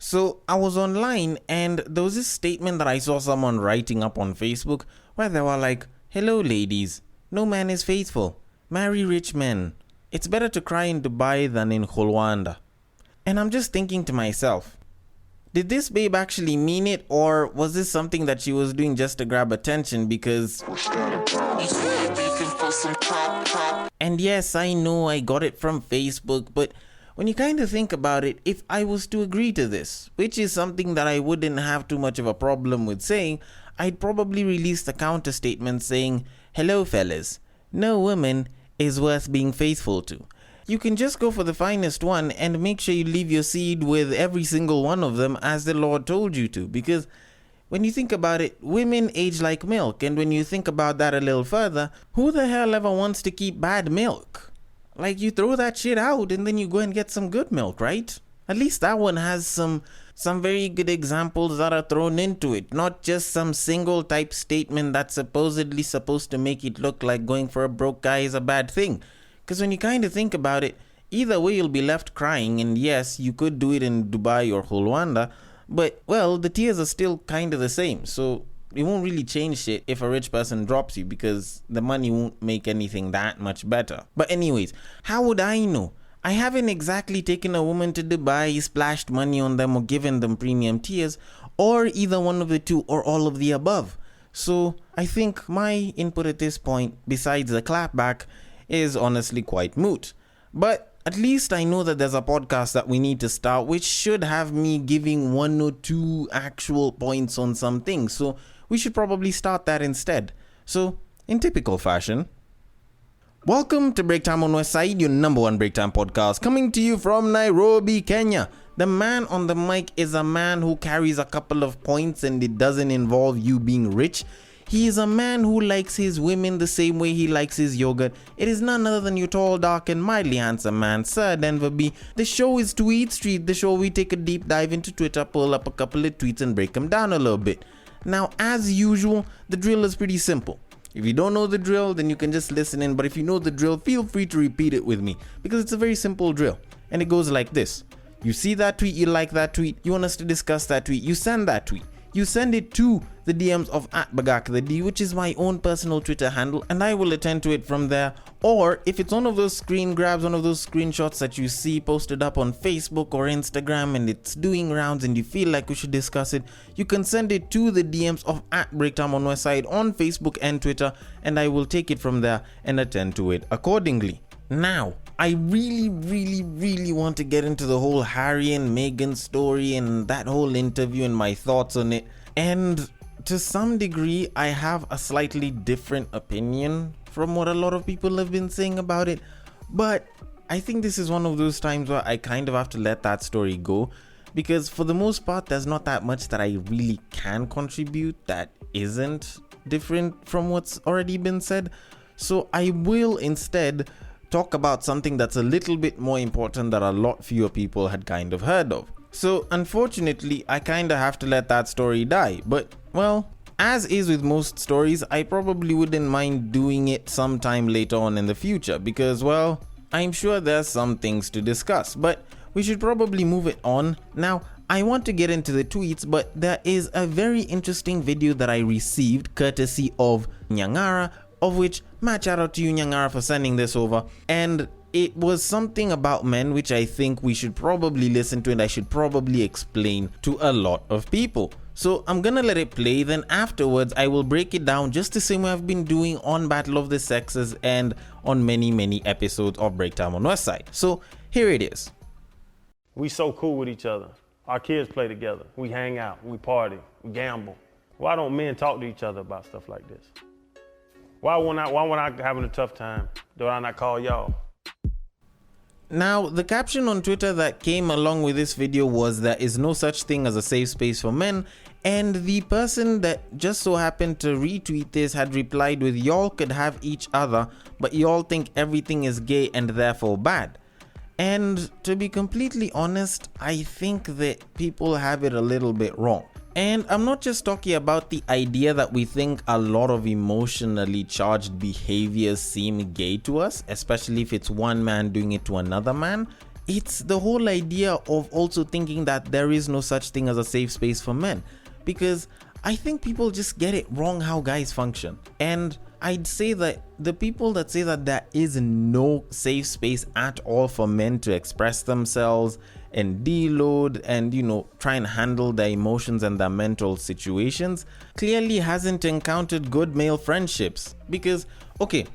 So I was online and there was this statement that I saw someone writing up on Facebook where they were like, "Hello ladies, no man is faithful. Marry rich men. It's better to cry in Dubai than in Rwanda." And I'm just thinking to myself, did this babe actually mean it, or was this something that she was doing just to grab attention because... And yes, I know I got it from Facebook, but when you kind of think about it, if I was to agree to this, which is something that I wouldn't have too much of a problem with saying, I'd probably release the counter statement saying, "Hello fellas, no woman is worth being faithful to. You can just go for the finest one and make sure you leave your seed with every single one of them as the Lord told you to." Because when you think about it, women age like milk, and when you think about that a little further, who the hell ever wants to keep bad milk? Like, you throw that shit out and then you go and get some good milk, right? At least that one has some very good examples that are thrown into it, not just some single type statement that's supposedly supposed to make it look like going for a broke guy is a bad thing. Because when you kind of think about it, either way you'll be left crying, and yes, you could do it in Dubai or Rwanda, but, well, the tears are still kind of the same, so it won't really change shit if a rich person drops you, because the money won't make anything that much better. But anyways, how would I know? I haven't exactly taken a woman to Dubai, splashed money on them, or given them premium tears, or either one of the two or all of the above. So I think my input at this point, besides the clapback, is honestly quite moot. But at least I know that there's a podcast that we need to start, which should have me giving one or two actual points on some things. So we should probably start that instead. So, in typical fashion, welcome to Break Time on West Side, your number one breaktime podcast, coming to you from Nairobi, Kenya. The man on the mic is a man who carries a couple of points, and it doesn't involve you being rich. He is a man who likes his women the same way he likes his yogurt. It is none other than your tall, dark, and mildly handsome man, Sir Denver B. The show is Tweetstreet, the show we take a deep dive into Twitter, pull up a couple of tweets, and break them down a little bit. Now, as usual, the drill is pretty simple. If you don't know the drill, then you can just listen in, but if you know the drill, feel free to repeat it with me, because it's a very simple drill, and it goes like this. You see that tweet, you like that tweet, you want us to discuss that tweet, you send that tweet. You send it to the DMs of @BagakTheD, which is my own personal Twitter handle, and I will attend to it from there. Or if it's one of those screen grabs, one of those screenshots that you see posted up on Facebook or Instagram and it's doing rounds and you feel like we should discuss it, you can send it to the DMs of @Breaktime on Westside on Facebook and Twitter, and I will take it from there and attend to it accordingly. Now, I really want to get into the whole Harry and Meghan story and that whole interview and my thoughts on it. And to some degree, I have a slightly different opinion from what a lot of people have been saying about it. But I think this is one of those times where I kind of have to let that story go, because for the most part, there's not that much that I really can contribute that isn't different from what's already been said. So I will instead talk about something that's a little bit more important that a lot fewer people had kind of heard of. So unfortunately, I kind of have to let that story die. But, well, as is with most stories, I probably wouldn't mind doing it sometime later on in the future because, well, I'm sure there's some things to discuss, but we should probably move it on. Now, I want to get into the tweets, but there is a very interesting video that I received courtesy of Nyangara, of which, mad shout out to you, Nyangara, for sending this over. And it was something about men which I think we should probably listen to and I should probably explain to a lot of people. So I'm gonna let it play, then afterwards I will break it down just the same way I've been doing on Battle of the Sexes and on many episodes of Breaktime on Westside. So here it is. We so cool with each other. Our kids play together. We hang out, we party, we gamble. Why don't men talk to each other about stuff like this? Why when I having a tough time, do I not call y'all? Now, the caption on Twitter that came along with this video was "There is no such thing as a safe space for men," and the person that just so happened to retweet this had replied with "Y'all could have each other, but y'all think everything is gay and therefore bad." And to be completely honest, I think that people have it a little bit wrong. And I'm not just talking about the idea that we think a lot of emotionally charged behaviors seem gay to us, especially if it's one man doing it to another man. it's the whole idea of also thinking that there is no such thing as a safe space for men, because I think people just get it wrong how guys function. And I'd say that the people that say that there is no safe space at all for men to express themselves and deload and, try and handle their emotions and their mental situations clearly hasn't encountered good male friendships. Because, okay,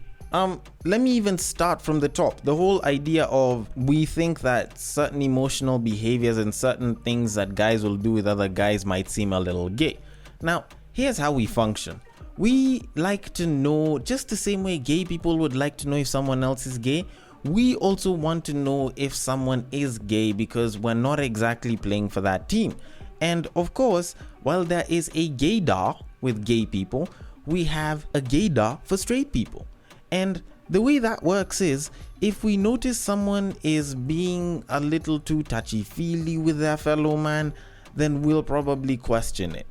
let me even start from the top. The whole idea of we think that certain emotional behaviors and certain things that guys will do with other guys might seem a little gay. Now, here's how we function. We like to know, just the same way gay people would like to know if someone else is gay, we also want to know if someone is gay, because we're not exactly playing for that team. And of course, while there is a gaydar with gay people, we have a gaydar for straight people. And the way that works is, if we notice someone is being a little too touchy-feely with their fellow man, then we'll probably question it.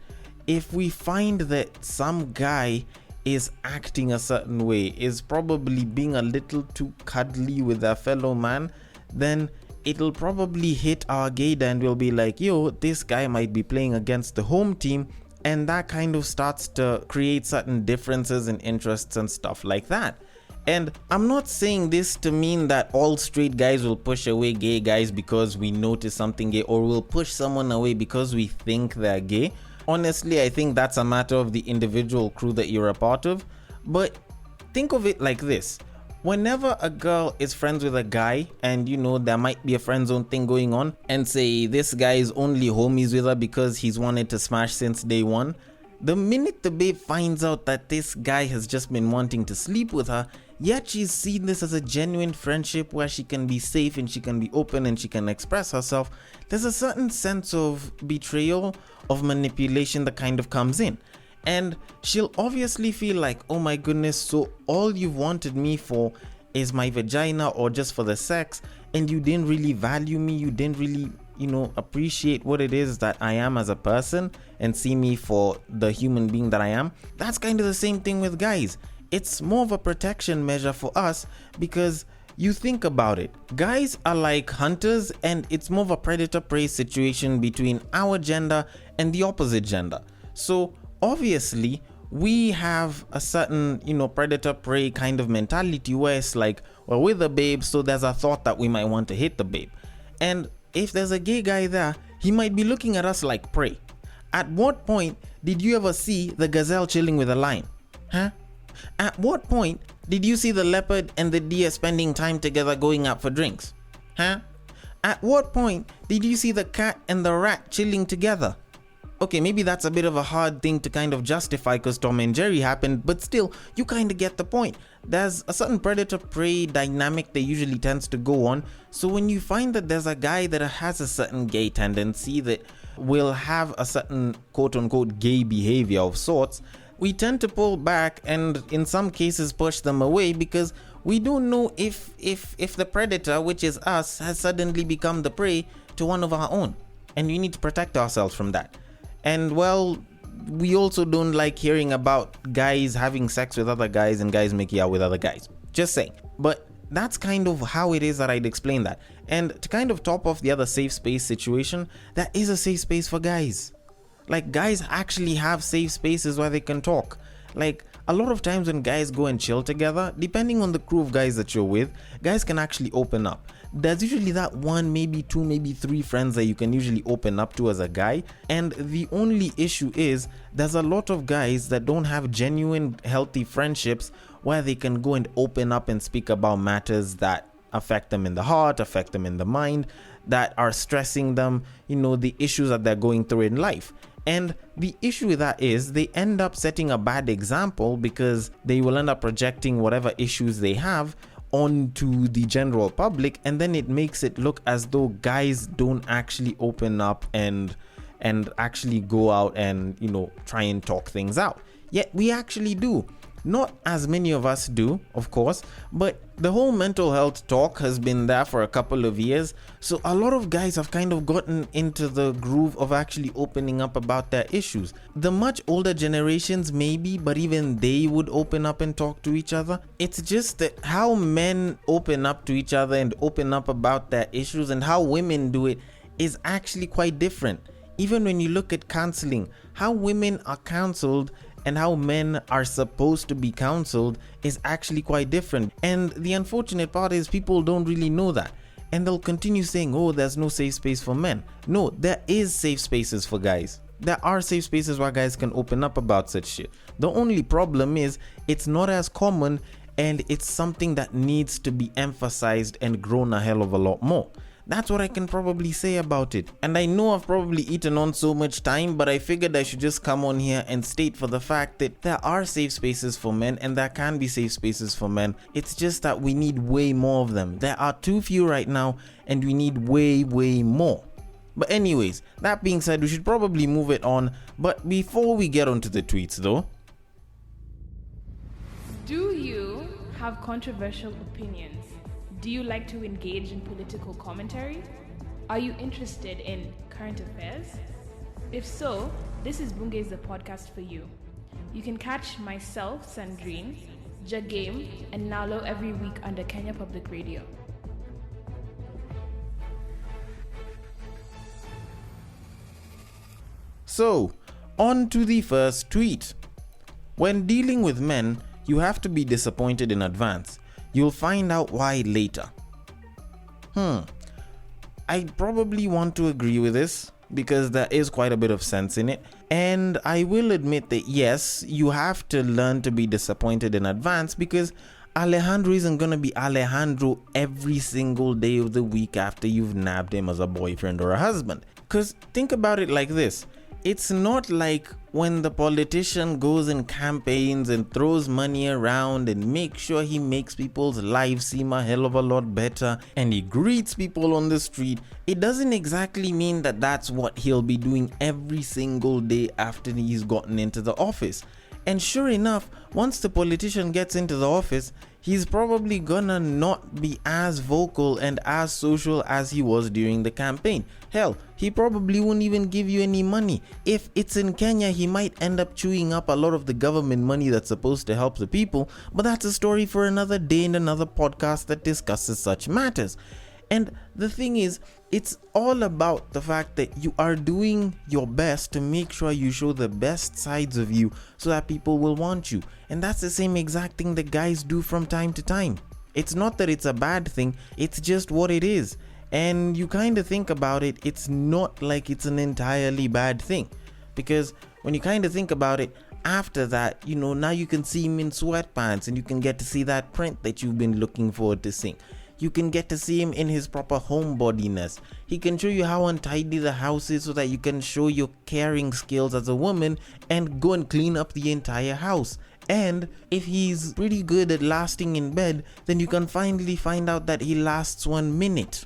If we find that some guy is acting a certain way, is probably being a little too cuddly with their fellow man, then it'll probably hit our gaydar and we'll be like, yo, this guy might be playing against the home team, and that kind of starts to create certain differences in interests and stuff like that. And I'm not saying this to mean that all straight guys will push away gay guys because we notice something gay, or will push someone away because we think they're gay. Honestly, I think that's a matter of the individual crew that you're a part of. But think of it like this. Whenever a girl is friends with a guy and there might be a friend zone thing going on, and say this guy is only homies with her because he's wanted to smash since day one, the minute the babe finds out that this guy has just been wanting to sleep with her, yet she's seen this as a genuine friendship where she can be safe and she can be open and she can express herself, there's a certain sense of betrayal, of manipulation that kind of comes in. And she'll obviously feel like, oh my goodness, so all you've wanted me for is my vagina or just for the sex, and you didn't really value me, you didn't really appreciate what it is that I am as a person and see me for the human being that I am. That's kind of the same thing with guys. It's more of a protection measure for us, because you think about it, guys are like hunters, and it's more of a predator-prey situation between our gender and the opposite gender. So obviously we have a certain predator-prey kind of mentality where it's like, well, we're the babe, so there's a thought that we might want to hit the babe. And if there's a gay guy there, he might be looking at us like prey. At what point did you ever see the gazelle chilling with a lion? Huh? At what point did you see the leopard and the deer spending time together going out for drinks? Huh? At what point did you see the cat and the rat chilling together? Okay, maybe that's a bit of a hard thing to kind of justify because Tom and Jerry happened, but still, you kind of get the point. There's a certain predator-prey dynamic that usually tends to go on. So when you find that there's a guy that has a certain gay tendency that will have a certain quote-unquote gay behavior of sorts, we tend to pull back and in some cases push them away, because we don't know if the predator, which is us, has suddenly become the prey to one of our own, and we need to protect ourselves from that. And well, we also don't like hearing about guys having sex with other guys and guys making out with other guys. Just saying. But that's kind of how it is that I'd explain that. And to kind of top off the other safe space situation, there is a safe space for guys. Like, guys actually have safe spaces where they can talk. Like, a lot of times when guys go and chill together, depending on the crew of guys that you're with, guys can actually open up. There's usually that one, maybe two, maybe three friends that you can usually open up to as a guy. And the only issue is there's a lot of guys that don't have genuine, healthy friendships where they can go and open up and speak about matters that affect them in the heart, affect them in the mind, that are stressing them, the issues that they're going through in life. And the issue with that is they end up setting a bad example, because they will end up projecting whatever issues they have onto the general public, and then it makes it look as though guys don't actually open up and actually go out and try and talk things out. Yet we actually do. Not as many of us do, of course, but the whole mental health talk has been there for a couple of years. So a lot of guys have kind of gotten into the groove of actually opening up about their issues. The much older generations maybe, but even they would open up and talk to each other. It's just that how men open up to each other and open up about their issues and how women do it is actually quite different. Even when you look at counseling, how women are counseled and how men are supposed to be counseled is actually quite different. And the unfortunate part is people don't really know that. And they'll continue saying, oh, there's no safe space for men. No, there is safe spaces for guys. There are safe spaces where guys can open up about such shit. The only problem is it's not as common, and it's something that needs to be emphasized and grown a hell of a lot more. That's what I can probably say about it. And I know I've probably eaten on so much time, but I figured I should just come on here and state for the fact that there are safe spaces for men and there can be safe spaces for men. It's just that we need way more of them. There are too few right now and we need way more. But anyways, that being said, we should probably move it on. But before we get onto the tweets though. Do you have controversial opinions? Do you like to engage in political commentary? Are you interested in current affairs? If so, this is Bunge's the podcast for you. You can catch myself, Sandrine, Jagame, and Nalo every week under Kenya Public Radio. So, on to the first tweet. When dealing with men, you have to be disappointed in advance. You'll find out why later. I probably want to agree with this because there is quite a bit of sense in it. And I will admit that yes, you have to learn to be disappointed in advance because Alejandro isn't going to be Alejandro every single day of the week after you've nabbed him as a boyfriend or a husband. Because think about it like this. It's not like when the politician goes and campaigns and throws money around and makes sure he makes people's lives seem a hell of a lot better and he greets people on the street. It doesn't exactly mean that that's what he'll be doing every single day after he's gotten into the office. And sure enough, once the politician gets into the office, he's probably gonna not be as vocal and as social as he was during the campaign. Hell, he probably won't even give you any money. If it's in Kenya, he might end up chewing up a lot of the government money that's supposed to help the people, but that's a story for another day and another podcast that discusses such matters. And the thing is, it's all about the fact that you are doing your best to make sure you show the best sides of you so that people will want you. And that's the same exact thing that guys do from time to time. It's not that it's a bad thing, it's just what it is. And you kind of think about it, it's not like it's an entirely bad thing. Because when you kind of think about it, after that, now you can see him in sweatpants and you can get to see that print that you've been looking forward to seeing. You can get to see him in his proper homebodiness. He can show you how untidy the house is so that you can show your caring skills as a woman and go and clean up the entire house. And if he's pretty good at lasting in bed, then you can finally find out that he lasts 1 minute.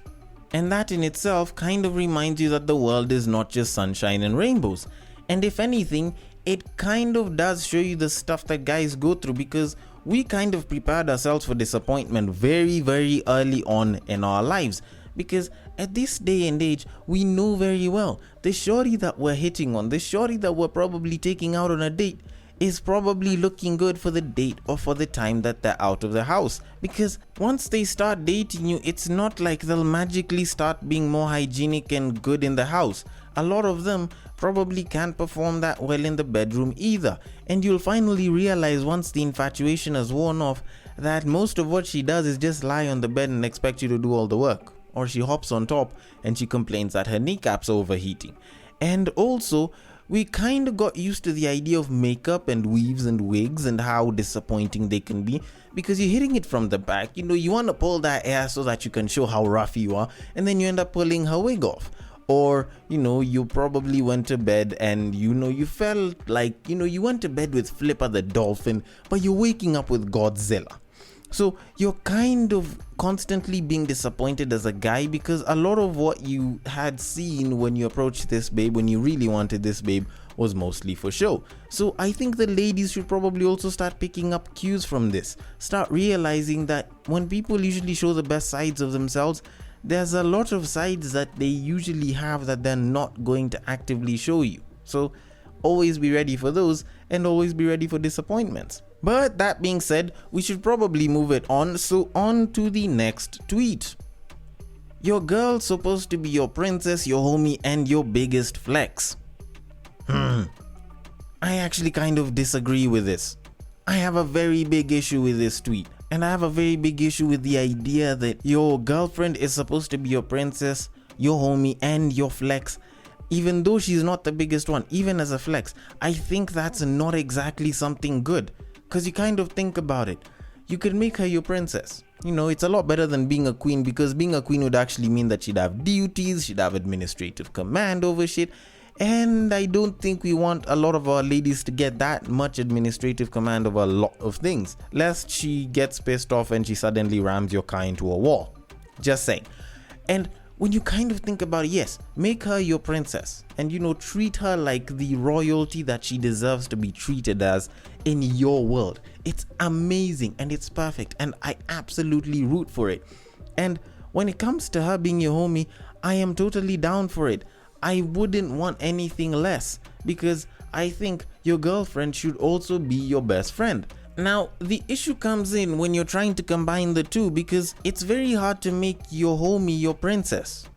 And that in itself kind of reminds you that the world is not just sunshine and rainbows. And if anything, it kind of does show you the stuff that guys go through, because we kind of prepared ourselves for disappointment very early on in our lives. Because at this day and age, we know very well the shorty that we're hitting on, the shorty that we're probably taking out on a date, is probably looking good for the date or for the time that they're out of the house. Because once they start dating you, it's not like they'll magically start being more hygienic and good in the house. A lot of them probably can't perform that well in the bedroom either. And you'll finally realize once the infatuation has worn off that most of what she does is just lie on the bed and expect you to do all the work. Or she hops on top and she complains that her kneecaps are overheating. And also, we kind of got used to the idea of makeup and weaves and wigs and how disappointing they can be, because you're hitting it from the back. You want to pull that hair so that you can show how rough you are, and then you end up pulling her wig off. Or, you probably went to bed and, you felt like, you went to bed with Flipper the dolphin, but you're waking up with Godzilla. So you're kind of constantly being disappointed as a guy because a lot of what you had seen when you approached this babe, when you really wanted this babe, was mostly for show. So I think the ladies should probably also start picking up cues from this. Start realizing that when people usually show the best sides of themselves, there's a lot of sides that they usually have that they're not going to actively show you. So always be ready for those and always be ready for disappointments. But that being said, we should probably move it on. So on to the next tweet. Your girl's supposed to be your princess, your homie, and your biggest flex. I actually kind of disagree with this. I have a very big issue with this tweet. And I have a very big issue with the idea that your girlfriend is supposed to be your princess, your homie, and your flex. Even though she's not the biggest one, even as a flex, I think that's not exactly something good. Because you kind of think about it. You could make her your princess. You know, it's a lot better than being a queen, because being a queen would actually mean that she'd have duties, she'd have administrative command over shit. And I don't think we want a lot of our ladies to get that much administrative command over a lot of things, lest she gets pissed off and she suddenly rams your car into a wall. Just saying. And when you kind of think about it, yes, make her your princess and, you know, treat her like the royalty that she deserves to be treated as in your world. It's amazing and it's perfect and I absolutely root for it. And when it comes to her being your homie, I am totally down for it. I wouldn't want anything less, because I think your girlfriend should also be your best friend. Now, the issue comes in when you're trying to combine the two, because it's very hard to make your homie your princess.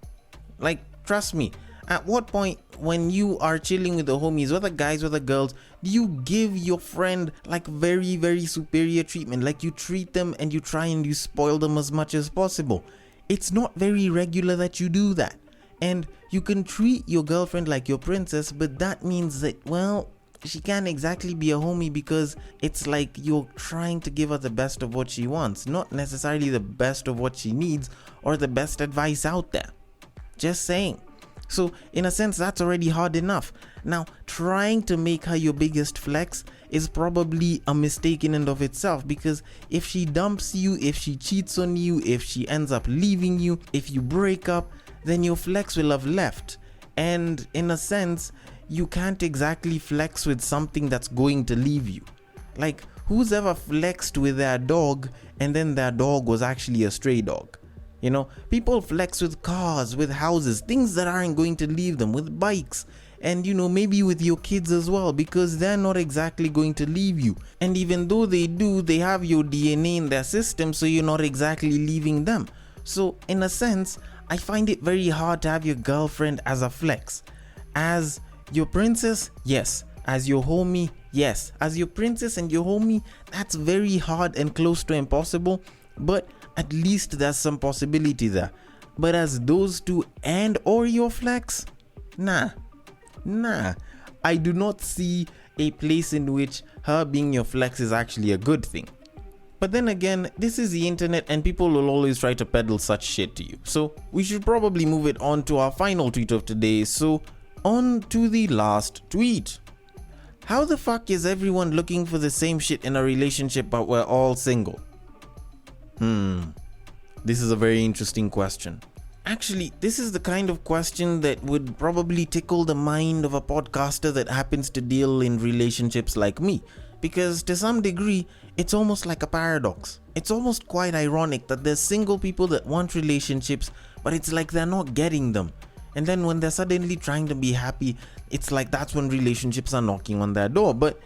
Like, trust me, at what point when you are chilling with the homies, whether guys, whether girls, do you give your friend like very, very superior treatment? Like you treat them and you try and you spoil them as much as possible. It's not very regular that you do that. And you can treat your girlfriend like your princess, but that means that, well, she can't exactly be a homie, because it's like you're trying to give her the best of what she wants, not necessarily the best of what she needs or the best advice out there. Just saying. So in a sense, that's already hard enough. Now, trying to make her your biggest flex is probably a mistake in and of itself, because if she dumps you, if she cheats on you, if she ends up leaving you, if you break up, then your flex will have left. And in a sense, you can't exactly flex with something that's going to leave you. Like, who's ever flexed with their dog and then their dog was actually a stray dog? You know, people flex with cars, with houses, things that aren't going to leave them, with bikes, and, you know, maybe with your kids as well, because they're not exactly going to leave you. And even though they do, they have your DNA in their system, so you're not exactly leaving them. So in a sense, I find it very hard to have your girlfriend as a flex. As your princess, yes. As your homie, yes. As your princess and your homie, that's very hard and close to impossible, but at least there's some possibility there. But as those two and or your flex, nah. I do not see a place in which her being your flex is actually a good thing. But then again, this is the internet and people will always try to peddle such shit to you. So we should probably move it on to our final tweet of today. So on to the last tweet. How the fuck is everyone looking for the same shit in a relationship but we're all single? This is a very interesting question. Actually, this is the kind of question that would probably tickle the mind of a podcaster that happens to deal in relationships like me. Because to some degree, it's almost like a paradox. It's almost quite ironic that there's single people that want relationships, but it's like they're not getting them. And then when they're suddenly trying to be happy, it's like that's when relationships are knocking on their door. But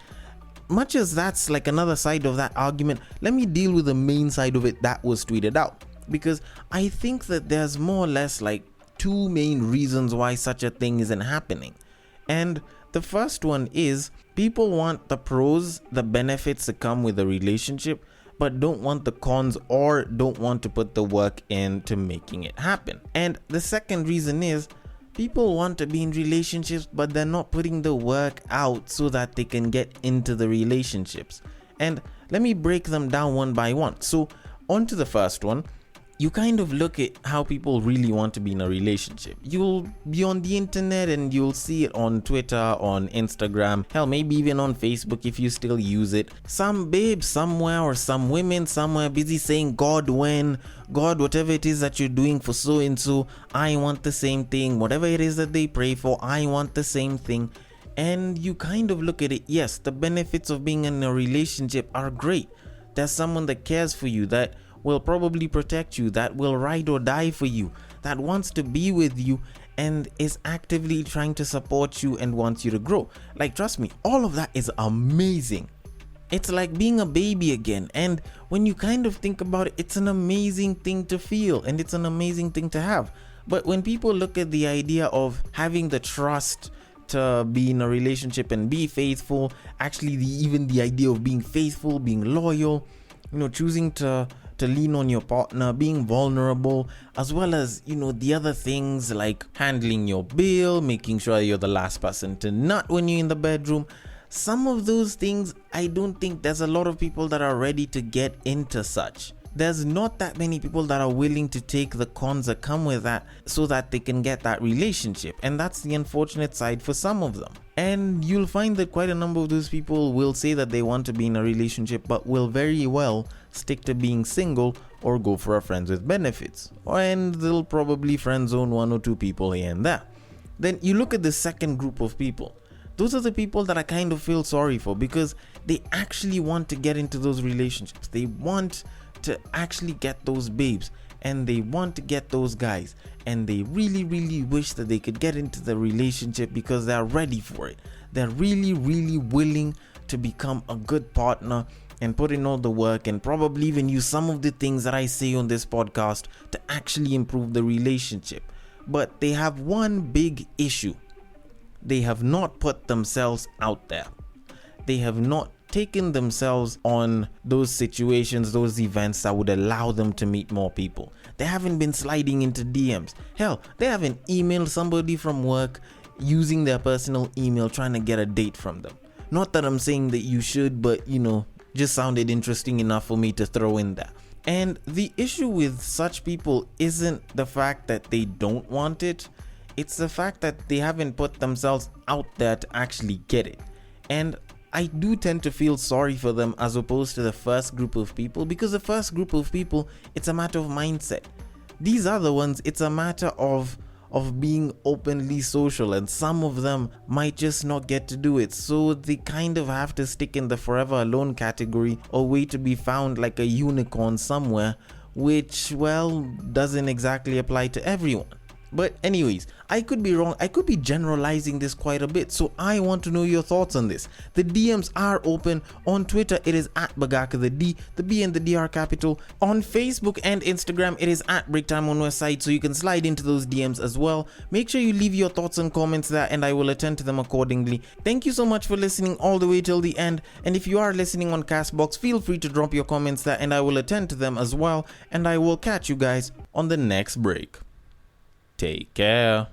much as that's like another side of that argument, let me deal with the main side of it that was tweeted out. Because I think that there's more or less like two main reasons why such a thing isn't happening. And the first one is people want the pros, the benefits that come with a relationship, but don't want the cons or don't want to put the work into making it happen. And the second reason is people want to be in relationships, but they're not putting the work out so that they can get into the relationships. And let me break them down one by one. So on to the first one. you kind of look at how people really want to be in a relationship. You'll be on the internet and you'll see it on Twitter, on Instagram, hell, maybe even on Facebook if you still use it. Some babe somewhere or some women somewhere busy saying, God, when, God, whatever it is that you're doing for so and so, I want the same thing. Whatever it is that they pray for, I want the same thing. And you kind of look at it, yes, the benefits of being in a relationship are great. There's someone that cares for you, that will probably protect you, that will ride or die for you, that wants to be with you and is actively trying to support you and wants you to grow. Like, trust me, all of that is amazing. It's like being a baby again. And when you kind of think about it, it's an amazing thing to feel and it's an amazing thing to have. But when people look at the idea of having the trust to be in a relationship and be faithful, actually even the idea of being faithful, being loyal, choosing to lean on your partner, being vulnerable, as well as, the other things like handling your bill, making sure you're the last person to nut when you're in the bedroom. Some of those things, I don't think there's a lot of people that are ready to get into such. There's not that many people that are willing to take the cons that come with that so that they can get that relationship. And that's the unfortunate side for some of them. And you'll find that quite a number of those people will say that they want to be in a relationship, but will very well stick to being single or go for a friends with benefits. And they'll probably friend zone one or two people here and there. Then you look at the second group of people. Those are the people that I kind of feel sorry for because they actually want to get into those relationships. They want to actually get those babes and they want to get those guys and they really wish that they could get into the relationship because they're ready for it. They're really willing to become a good partner and put in all the work and probably even use some of the things that I say on this podcast to actually improve the relationship. But they have one big issue. They have not put themselves out there. They have not taken themselves on those situations, those events that would allow them to meet more people. They haven't been sliding into DMs. Hell, they haven't emailed somebody from work using their personal email trying to get a date from them. Not that I'm saying that you should, but just sounded interesting enough for me to throw in there. And the issue with such people isn't the fact that they don't want it. It's the fact that they haven't put themselves out there to actually get it. And I do tend to feel sorry for them as opposed to the first group of people, because the first group of people, it's a matter of mindset. These other ones, it's a matter of being openly social, and some of them might just not get to do it. So they kind of have to stick in the forever alone category or wait to be found like a unicorn somewhere, which, well, doesn't exactly apply to everyone. But anyways, I could be wrong. I could be generalizing this quite a bit. So I want to know your thoughts on this. The DMs are open. On Twitter, it is at Bagaka the D. The B and the D are capital. On Facebook and Instagram, it is at Breaktime on Westside. So you can slide into those DMs as well. Make sure you leave your thoughts and comments there and I will attend to them accordingly. Thank you so much for listening all the way till the end. And if you are listening on Castbox, feel free to drop your comments there and I will attend to them as well. And I will catch you guys on the next break. Take care.